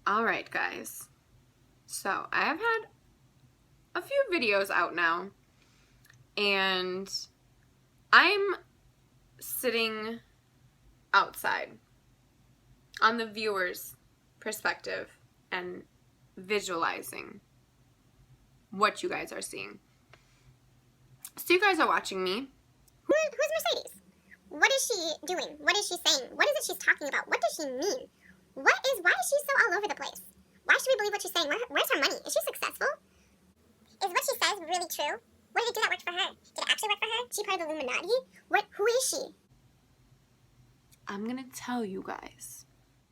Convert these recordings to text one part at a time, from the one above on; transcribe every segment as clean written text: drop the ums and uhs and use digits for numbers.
Alright guys, so I have had a few videos out now and I'm sitting outside on the viewer's perspective and visualizing what you guys are seeing. So you guys are watching me. Who's Mercedes? What is she doing? What is she saying? What is it she's talking about? What does she mean? Why is she so all over the place? Why should we believe what she's saying? Where's her money? Is she successful? Is what she says really true? What did it do that worked for her? Did it actually work for her? Is she part of the Illuminati? Who is she? I'm gonna tell you guys.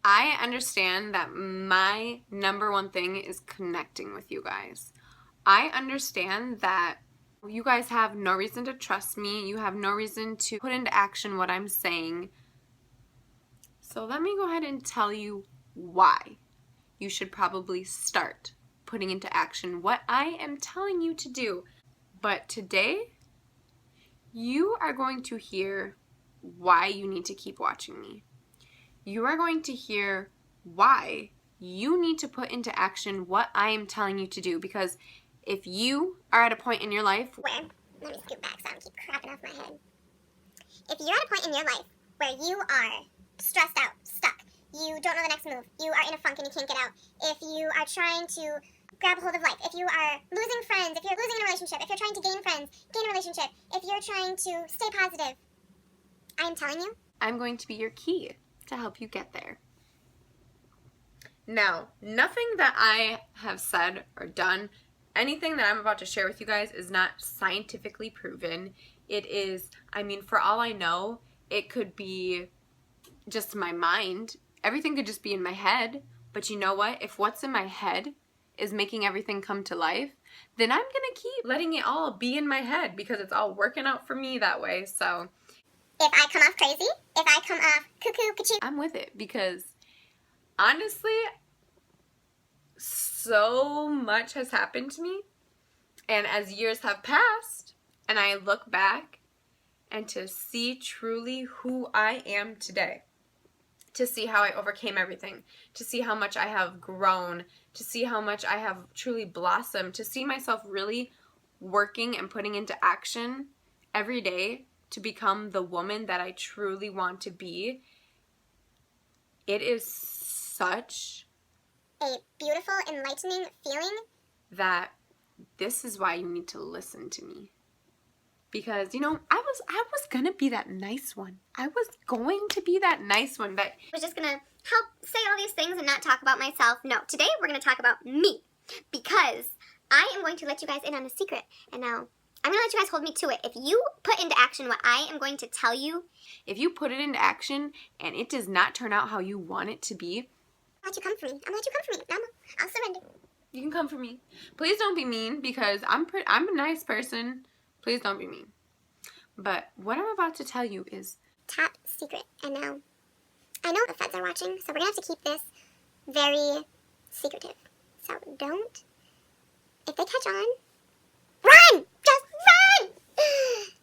I understand that my number one thing is connecting with you guys. I understand that you guys have no reason to trust me. You have no reason to put into action what I'm saying. So let me go ahead and tell you why you should probably start putting into action what I am telling you to do. But today, you are going to hear why you need to keep watching me. You are going to hear why you need to put into action what I am telling you to do. Because if you are at a point in your life where, let me scoot back so I don't keep crapping off my head. If you're at a point in your life where you are stressed out, stuck, you don't know the next move, you are in a funk and you can't get out, if you are trying to grab hold of life, if you are losing friends, if you're losing in a relationship, if you're trying to gain friends, gain a relationship, if you're trying to stay positive, I am telling you, I'm going to be your key to help you get there. Now, nothing that I have said or done, anything that I'm about to share with you guys is not scientifically proven. It is, for all I know, it could be just my mind. Everything could just be in my head. But you know what? If what's in my head is making everything come to life, then I'm going to keep letting it all be in my head because it's all working out for me that way. So if I come off crazy, if I come off cuckoo, cuckoo, I'm with it because honestly, so much has happened to me. And as years have passed and I look back and to see truly who I am today, to see how I overcame everything, to see how much I have grown, to see how much I have truly blossomed, to see myself really working and putting into action every day to become the woman that I truly want to be. It is such a beautiful, enlightening feeling that this is why you need to listen to me. Because, I was gonna be that nice one. I was going to be that nice one that was just gonna help say all these things and not talk about myself. No, today we're gonna talk about me. Because I am going to let you guys in on a secret. And now, I'm gonna let you guys hold me to it. If you put into action what I am going to tell you, if you put it into action and it does not turn out how you want it to be, I'll let you come for me. I'll let you come for me. I'll surrender. You can come for me. Please don't be mean because I'm a nice person. Please don't be mean. But what I'm about to tell you is top secret. And now, I know the feds are watching, so we're gonna have to keep this very secretive. So don't, if they catch on, run! Just run!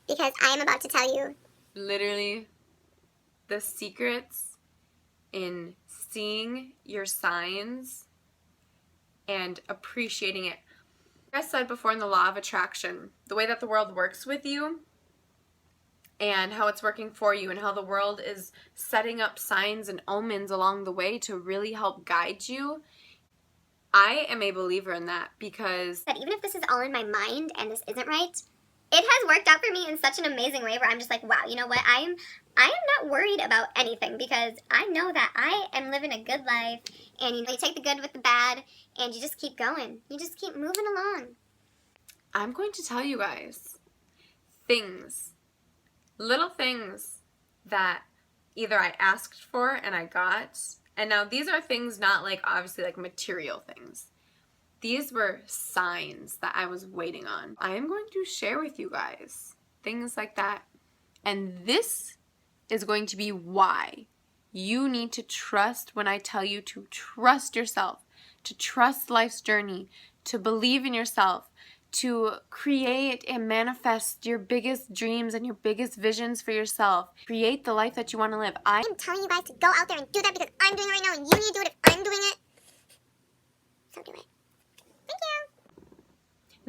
Because I am about to tell you literally the secrets in seeing your signs and appreciating it. Like I said before in the law of attraction, the way that the world works with you and how it's working for you and how the world is setting up signs and omens along the way to really help guide you. I am a believer in that because even if this is all in my mind and this isn't right, it has worked out for me in such an amazing way where I'm just like, wow, you know what? I am not worried about anything because I know that I am living a good life. And you take the good with the bad and you just keep going. You just keep moving along. I'm going to tell you guys things, little things that either I asked for and I got. And now these are things not obviously material things. These were signs that I was waiting on. I am going to share with you guys things like that. And this is going to be why you need to trust when I tell you to trust yourself, to trust life's journey, to believe in yourself, to create and manifest your biggest dreams and your biggest visions for yourself. Create the life that you want to live. I'm telling you guys to go out there and do that because I'm doing it right now and you need to do it if I'm doing it.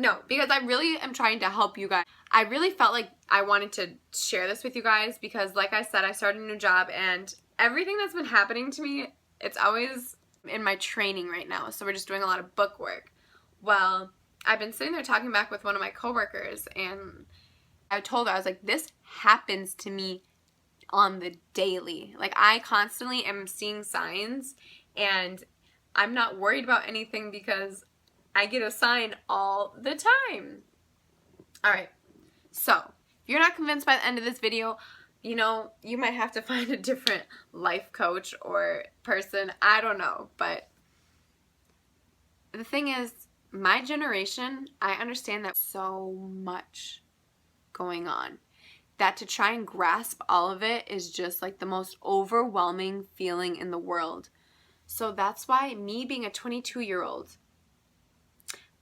No, because I really am trying to help you guys. I really felt like I wanted to share this with you guys because, like I said, I started a new job and everything that's been happening to me, it's always in my training right now. So we're just doing a lot of book work. Well, I've been sitting there talking back with one of my coworkers and I told her, I was like, this happens to me on the daily. Like, I constantly am seeing signs and I'm not worried about anything because I get a sign all the time. All right, so if you're not convinced by the end of this video, you know, you might have to find a different life coach or person. I don't know, but the thing is, my generation, I understand that so much going on that to try and grasp all of it is just like the most overwhelming feeling in the world. So that's why me being a 22-year-old,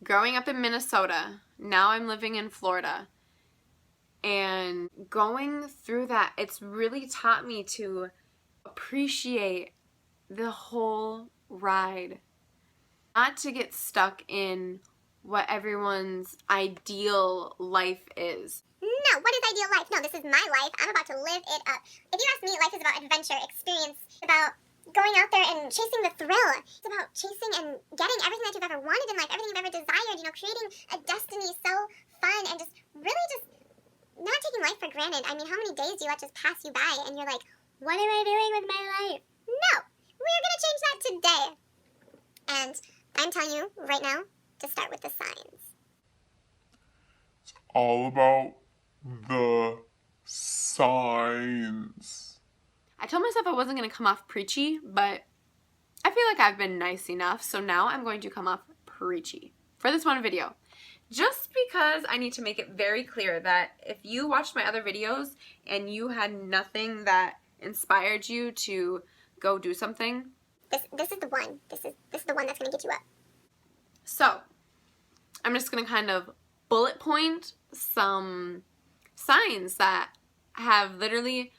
growing up in Minnesota, now I'm living in Florida, and going through that, it's really taught me to appreciate the whole ride. Not to get stuck in what everyone's ideal life is. No, what is ideal life? No, this is my life. I'm about to live it up. If you ask me, life is about adventure, experience, about going out there and chasing the thrill. It's about chasing and getting everything that you've ever wanted in life, everything you've ever desired, you know, creating a destiny so fun and just really just not taking life for granted. I mean, how many days do you let just pass you by and you're like, what am I doing with my life? No, we're going to change that today. And I'm telling you right now to start with the signs. It's all about the signs. I told myself I wasn't going to come off preachy, but I feel like I've been nice enough, so now I'm going to come off preachy for this one video. Just because I need to make it very clear that if you watched my other videos and you had nothing that inspired you to go do something, this is the one. This is the one that's going to get you up. So I'm just going to kind of bullet point some signs that have literally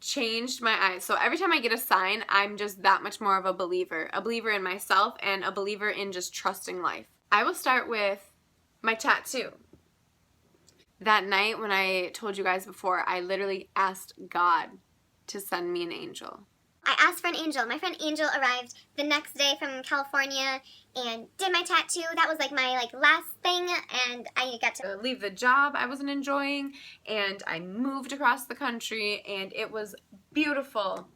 changed my eyes. So every time I get a sign, I'm just that much more of a believer in myself and a believer in just trusting life. I will start with my tattoo. That night when I told you guys before, I literally asked God to send me an angel. I asked for an angel. My friend Angel arrived the next day from California and did my tattoo. That was like my last thing, and I got to leave the job I wasn't enjoying, and I moved across the country, and it was beautiful.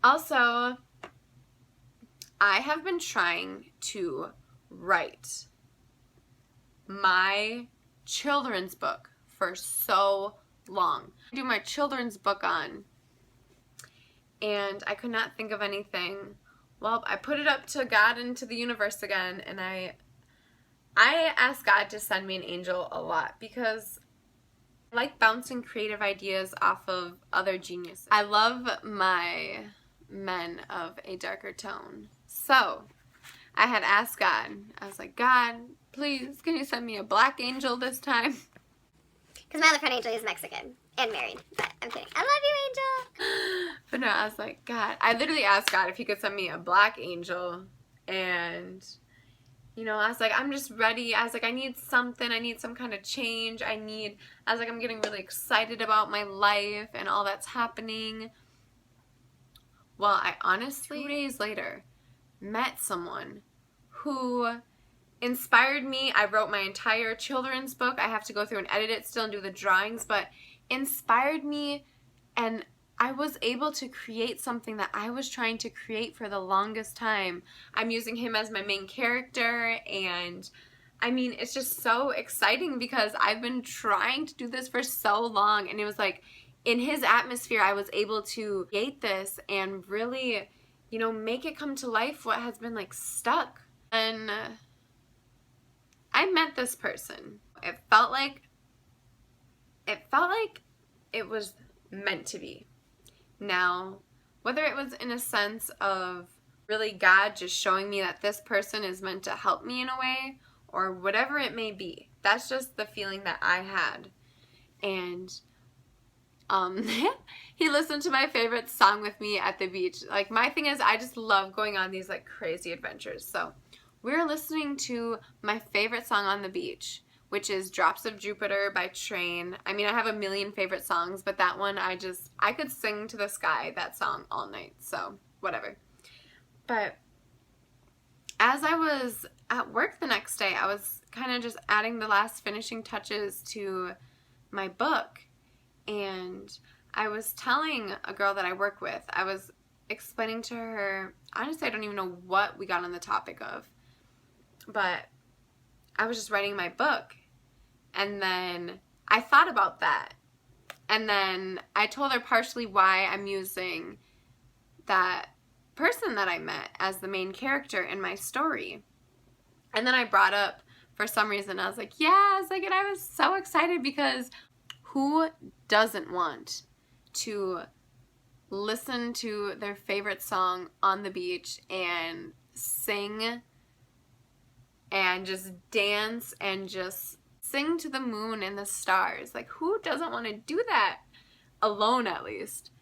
Also, I have been trying to write my children's book for so long. I do my children's book on, and I could not think of anything. Well, I put it up to God and to the universe again, and I asked God to send me an angel a lot because I like bouncing creative ideas off of other geniuses. I love my men of a darker tone. So I had asked God, I was like, God, please, can you send me a black angel this time? Because my other friend Angel is Mexican and married. But I'm kidding. I love you, Angel. But no, I was like, God, I literally asked God if he could send me a black angel. And, you know, I was like, I'm just ready. I was like, I need something. I need some kind of change. I was like, I'm getting really excited about my life and all that's happening. Well, I honestly, 2 days later, met someone who inspired me. I wrote my entire children's book. I have to go through and edit it still and do the drawings, but inspired me, and I was able to create something that I was trying to create for the longest time. I'm using him as my main character, and I mean, it's just so exciting because I've been trying to do this for so long, and it was like in his atmosphere I was able to create this and really, you know, make it come to life what has been like stuck. And I met this person. It felt like it was meant to be. Now, whether it was in a sense of really God just showing me that this person is meant to help me in a way, or whatever it may be, that's just the feeling that I had. And he listened to my favorite song with me at the beach. Like, my thing is, I just love going on these like crazy adventures. So we're listening to my favorite song on the beach, which is Drops of Jupiter by Train. I mean, I have a million favorite songs, but that one I could sing to the sky that song all night, so whatever. But as I was at work the next day, I was kind of just adding the last finishing touches to my book, and I was telling a girl that I work with, I was explaining to her, honestly, I don't even know what we got on the topic of, but I was just writing my book, and then I thought about that, and then I told her partially why I'm using that person that I met as the main character in my story. And then I brought up, for some reason, I was like, and I was so excited because who doesn't want to listen to their favorite song on the beach and sing and just dance and just sing to the moon and the stars? Like, who doesn't want to do that alone, at least?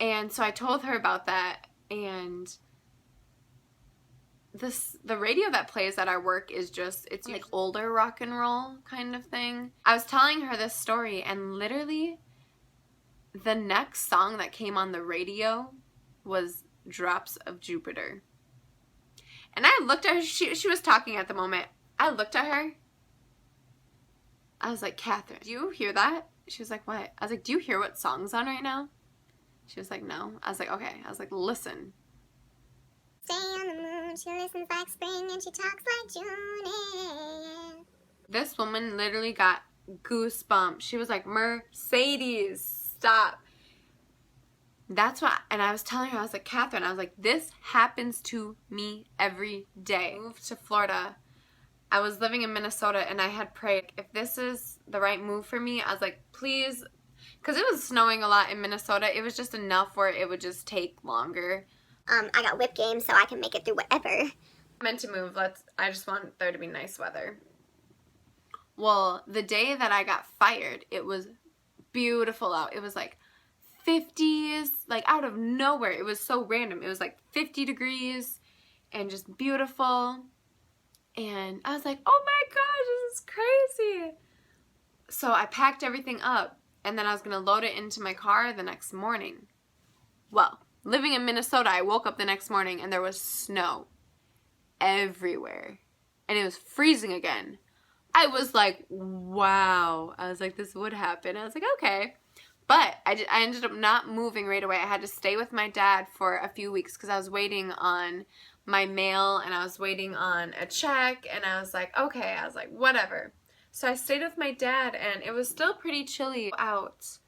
And so I told her about that, and the radio that plays at our work is just, it's like older rock and roll kind of thing. I was telling her this story, and literally the next song that came on the radio was Drops of Jupiter. And I looked at her, she was talking at the moment. I looked at her. I was like, Catherine, do you hear that? She was like, what? I was like, do you hear what song's on right now? She was like, no. I was like, okay. I was like, listen. Stay on the moon, she listens like spring and she talks like June. This woman literally got goosebumps. She was like, Mercedes, stop. That's what, and I was telling her, I was like, Catherine, I was like, this happens to me every day. I moved to Florida. I was living in Minnesota, and I had prayed, if this is the right move for me, I was like, please, because it was snowing a lot in Minnesota. It was just enough where it would just take longer. I got whip game, so I can make it through whatever. I'm meant to move. I just want there to be nice weather. Well, the day that I got fired, it was beautiful out. It was like 50s, like out of nowhere. It was so random. It was like 50 degrees and just beautiful. And I was like, oh my gosh, this is crazy. So I packed everything up, and then I was going to load it into my car the next morning. Well, living in Minnesota, I woke up the next morning and there was snow everywhere. And it was freezing again. I was like, wow. I was like, this would happen. I was like, okay. But I ended up not moving right away. I had to stay with my dad for a few weeks because I was waiting on my mail and I was waiting on a check. And I was like, okay. I was like, whatever. So I stayed with my dad, and it was still pretty chilly out.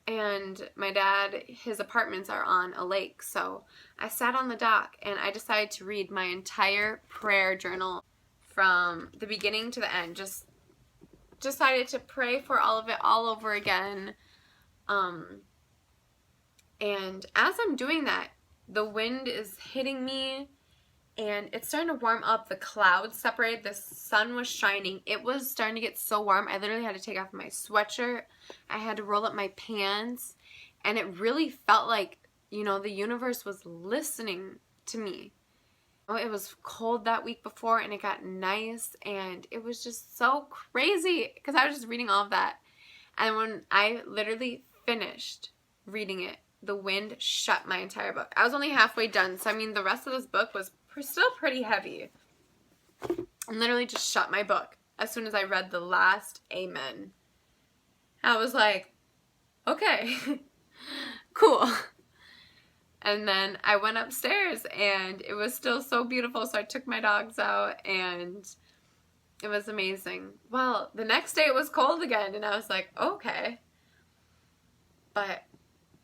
And my dad, his apartments are on a lake. So I sat on the dock and I decided to read my entire prayer journal from the beginning to the end. Just decided to pray for all of it all over again. And as I'm doing that, the wind is hitting me and it's starting to warm up. The clouds separated. The sun was shining. It was starting to get so warm. I literally had to take off my sweatshirt. I had to roll up my pants. And it really felt like, you know, the universe was listening to me. Oh, it was cold that week before, and it got nice. And it was just so crazy because I was just reading all of that. And when I literally finished reading it, the wind shut my entire book. I was only halfway done. So, I mean, the rest of this book was still pretty heavy. And literally just shut my book as soon as I read the last amen. I was like, okay, cool. And then I went upstairs and it was still so beautiful. So I took my dogs out and it was amazing. Well, the next day it was cold again and I was like, okay. But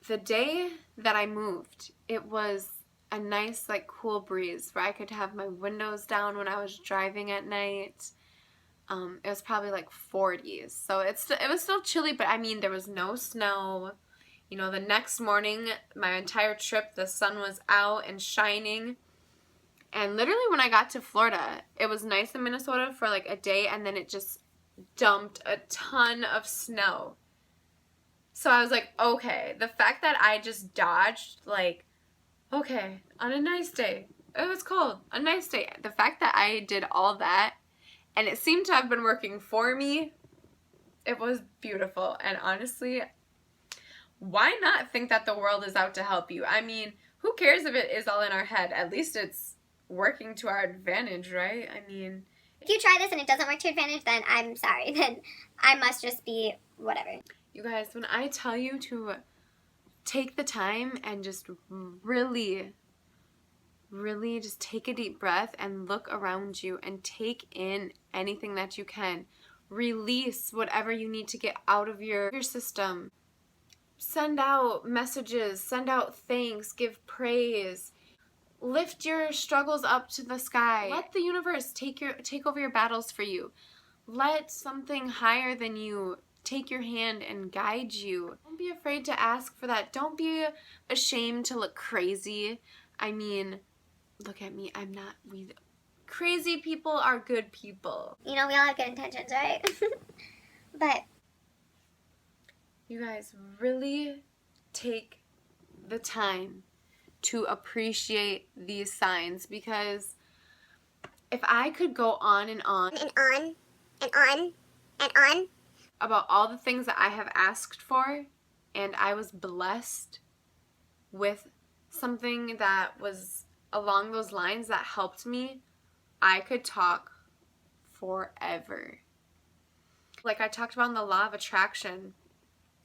the day that I moved, it was a nice, like, cool breeze where I could have my windows down when I was driving at night. It was probably like 40s. So it was still chilly, but I mean, there was no snow. You know, the next morning, my entire trip, the sun was out and shining. And literally when I got to Florida, it was nice in Minnesota for like a day, and then it just dumped a ton of snow. So I was like, okay, the fact that I just dodged, like, okay, on a nice day, it was cold, a nice day. The fact that I did all that and it seemed to have been working for me. It was beautiful, and honestly, why not think that the world is out to help you? I mean, who cares if it is all in our head? At least it's working to our advantage, right? I mean, if you try this and it doesn't work to your advantage, then I'm sorry. Then I must just be whatever. You guys, when I tell you to take the time and just really just take a deep breath and look around you and take in anything that you can. Release whatever you need to get out of your system. Send out messages, send out thanks, give praise. Lift your struggles up to the sky. Let the universe take over your battles for you. Let something higher than you take your hand and guide you. Don't be afraid to ask for that. Don't be ashamed to look crazy. I mean, look at me. I'm not. Crazy people are good people. You know, we all have good intentions, right? But you guys, really take the time to appreciate these signs, because if I could go on and on and on and on and on about all the things that I have asked for, and I was blessed with something that was along those lines that helped me, I could talk forever. Like I talked about in the law of attraction,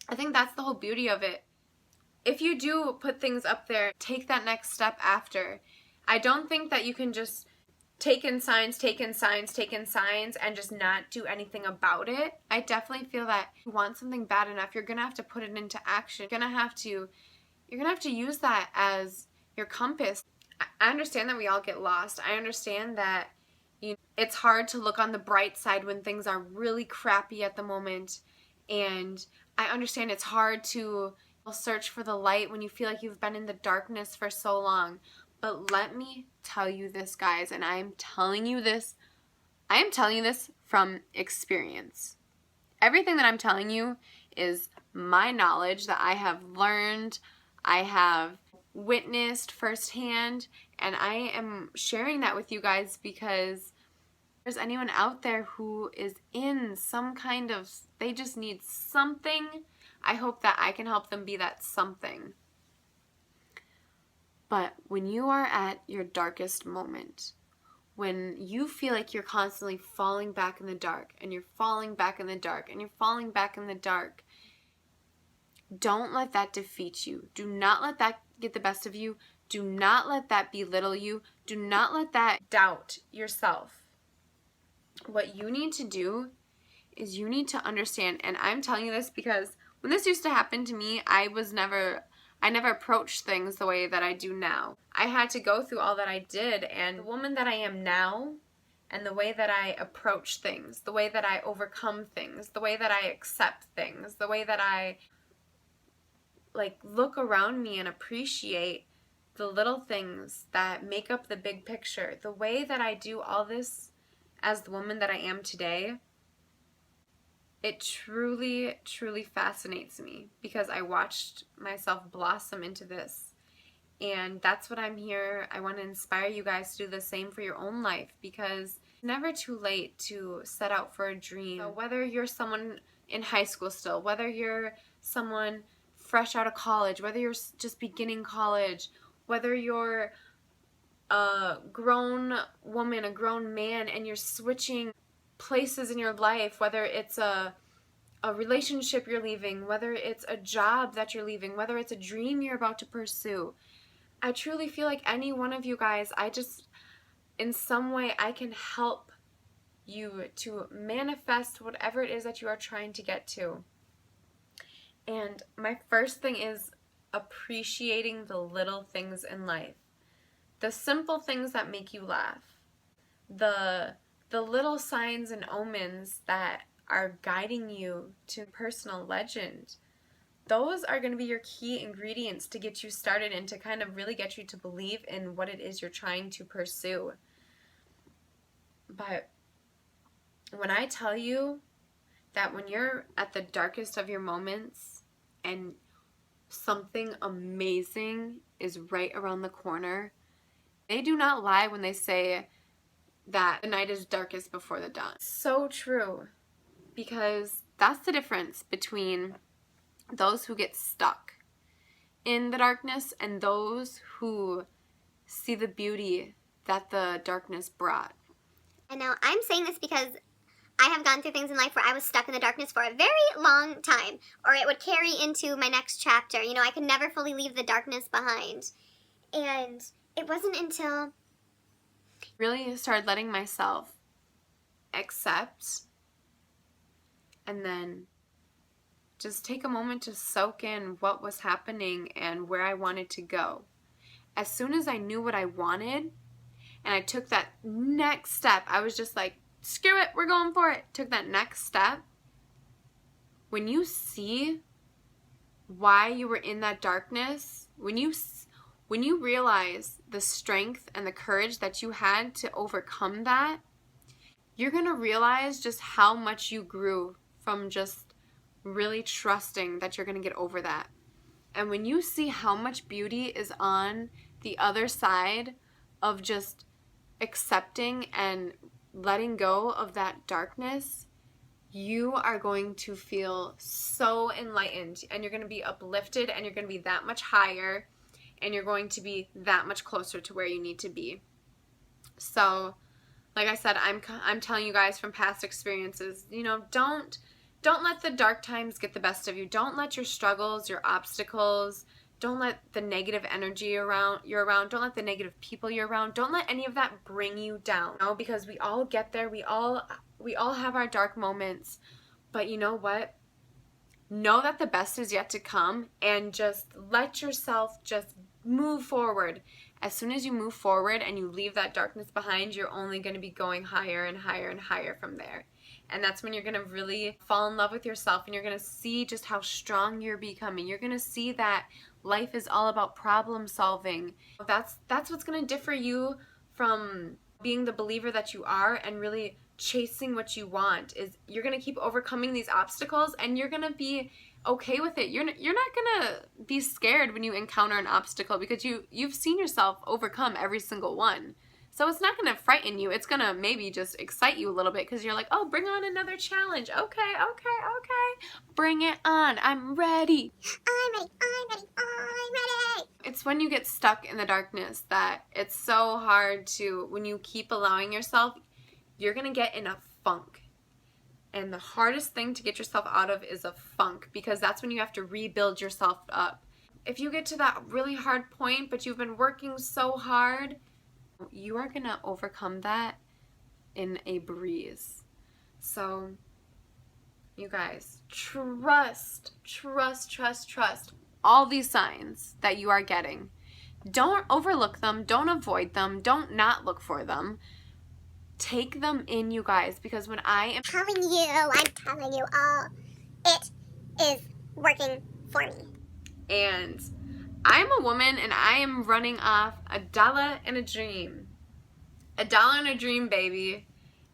I think that's the whole beauty of it. If you do put things up there, take that next step after. I don't think that you can just take in signs, and just not do anything about it. I definitely feel that if you want something bad enough, you're gonna have to put it into action. You're gonna have to use that as your compass. I understand that we all get lost. I understand that it's hard to look on the bright side when things are really crappy at the moment. And I understand it's hard to search for the light when you feel like you've been in the darkness for so long. But let me tell you this, guys, and I am telling you this from experience. Everything that I'm telling you is my knowledge that I have learned, I have witnessed firsthand, and I am sharing that with you guys because if there's anyone out there who is in some kind of, they just need something, I hope that I can help them be that something. But when you are at your darkest moment, when you feel like you're constantly falling back in the dark, and you're falling back in the dark, and you're falling back in the dark, don't let that defeat you. Do not let that get the best of you. Do not let that belittle you. Do not let that doubt yourself. What you need to do is you need to understand, and I'm telling you this because when this used to happen to me, I never approached things the way that I do now. I had to go through all that I did, and the woman that I am now, and the way that I approach things, the way that I overcome things, the way that I accept things, the way that I look around me and appreciate the little things that make up the big picture, the way that I do all this as the woman that I am today, it truly, truly fascinates me because I watched myself blossom into this. And that's what I'm here. I want to inspire you guys to do the same for your own life, because it's never too late to set out for a dream. So whether you're someone in high school still, whether you're someone fresh out of college, whether you're just beginning college, whether you're a grown woman, a grown man, and you're switching places in your life, whether it's a relationship you're leaving, whether it's a job that you're leaving, whether it's a dream you're about to pursue. I truly feel like any one of you guys, in some way, I can help you to manifest whatever it is that you are trying to get to. And my first thing is appreciating the little things in life. The simple things that make you laugh. The little signs and omens that are guiding you to personal legend. Those are going to be your key ingredients to get you started and to kind of really get you to believe in what it is you're trying to pursue. But when I tell you that when you're at the darkest of your moments and something amazing is right around the corner, they do not lie when they say that the night is darkest before the dawn. So true. Because that's the difference between those who get stuck in the darkness and those who see the beauty that the darkness brought. And now I'm saying this because I have gone through things in life where I was stuck in the darkness for a very long time, or it would carry into my next chapter. You know, I could never fully leave the darkness behind. And it wasn't until really started letting myself accept and then just take a moment to soak in what was happening and where I wanted to go. As soon as I knew what I wanted and I took that next step, I was just like, screw it, we're going for it. Took that next step. When you see why you were in that darkness, when you realize the strength and the courage that you had to overcome that, you're going to realize just how much you grew from just really trusting that you're going to get over that. And when you see how much beauty is on the other side of just accepting and letting go of that darkness, you are going to feel so enlightened, and you're going to be uplifted, and you're going to be that much higher, and you're going to be that much closer to where you need to be. So, like I said, I'm telling you guys from past experiences, you know, don't let the dark times get the best of you. Don't let your struggles, your obstacles, don't let the negative energy you're around, don't let the negative people you're around, don't let any of that bring you down. You know, because we all get there. We all have our dark moments. But you know what? Know that the best is yet to come, and just let yourself just move forward. As soon as you move forward and you leave that darkness behind, you're only going to be going higher and higher and higher from there. And that's when you're going to really fall in love with yourself, and you're going to see just how strong you're becoming. You're going to see that life is all about problem solving. That's what's going to differ you from being the believer that you are and really chasing what you want. Is you're going to keep overcoming these obstacles, and you're going to be okay with it. You're not going to be scared when you encounter an obstacle, because you've seen yourself overcome every single one. So it's not going to frighten you. It's going to maybe just excite you a little bit, because you're like, oh, bring on another challenge. Okay. Bring it on. I'm ready. I'm ready. It's when you get stuck in the darkness that it's so hard to, when you keep allowing yourself, you're going to get in a funk. And the hardest thing to get yourself out of is a funk, because that's when you have to rebuild yourself up. If you get to that really hard point, but you've been working so hard, you are going to overcome that in a breeze. So, you guys, trust all these signs that you are getting. Don't overlook them. Don't avoid them. Don't not look for them. Take them in, you guys, because when I'm telling you all, it is working for me. And I'm a woman, and I am running off $1 and a dream. $1 and a dream, baby.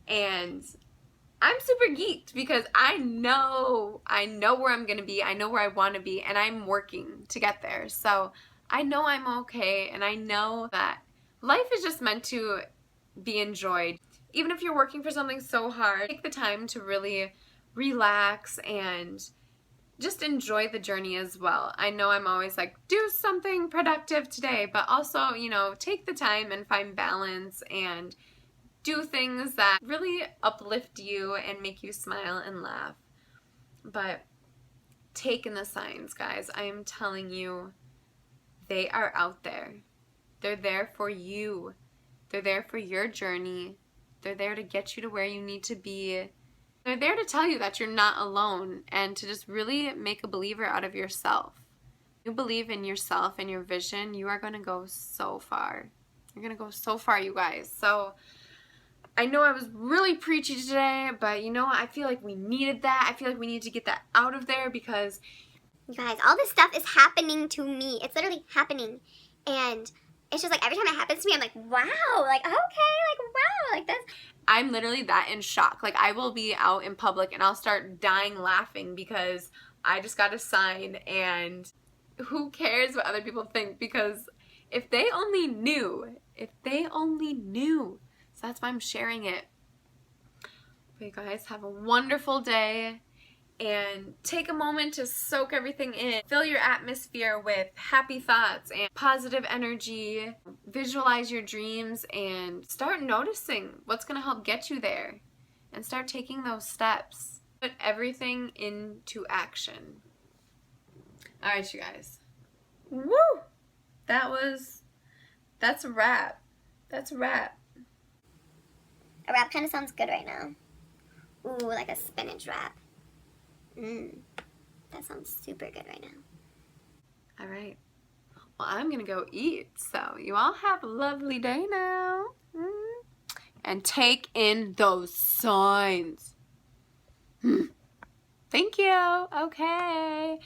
And I'm super geeked because I know where I'm going to be. I know where I want to be, and I'm working to get there. So I know I'm okay, and I know that life is just meant to be enjoyed. Even if you're working for something so hard, take the time to really relax and just enjoy the journey as well. I know I'm always like, do something productive today, but also, you know, take the time and find balance and do things that really uplift you and make you smile and laugh. But take in the signs, guys. I am telling you, they are out there. They're there for you. They're there for your journey. They're there to get you to where you need to be. They're there to tell you that you're not alone, and to just really make a believer out of yourself. If you believe in yourself and your vision, you are going to go so far. You're going to go so far, you guys. So I know I was really preachy today, but you know, I feel like we needed that. I feel like we need to get that out of there, because you guys, all this stuff is happening to me. It's literally happening. And it's just like every time it happens to me, I'm like, wow, like, okay, like, wow, like this. I'm literally that in shock. Like, I will be out in public and I'll start dying laughing because I just got a sign, and who cares what other people think, because if they only knew So that's why I'm sharing it. But you guys have a wonderful day. And take a moment to soak everything in. Fill your atmosphere with happy thoughts and positive energy. Visualize your dreams and start noticing what's going to help get you there. And start taking those steps. Put everything into action. All right, you guys. Woo! That's a wrap. That's a wrap. A wrap kind of sounds good right now. Ooh, like a spinach wrap. That sounds super good right now. All right. Well, I'm going to go eat. So you all have a lovely day now. And take in those signs. Thank you. Okay.